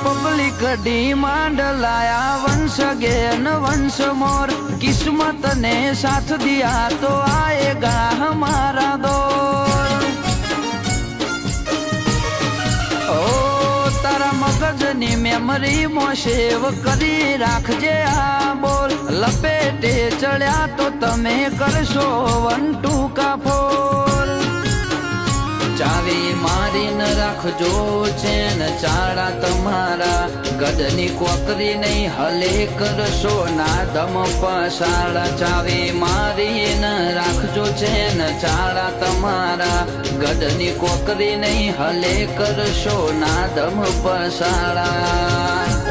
public demand લાયા વંશ gain વંશ મોર કિસ્મત ને સાથ દિયા તો આએગા હમારા દોર ઓ તારા મગજની મેમરી માં સેવ કરી રાખજે આ બોલ લપેટે ચડ્યા તો તમે કરશો વન ટુ કાફોર ચાવી મારીને રાખજો છે ને ચાળા તમારા ગઢની કોકરી નહીં હલે કરશો ના દમ પસાડા ચાવી મારીને રાખજો છે ને ચાળા તમારા ગઢની કોકરી નહીં હલે કરશો ના દમ પસાડા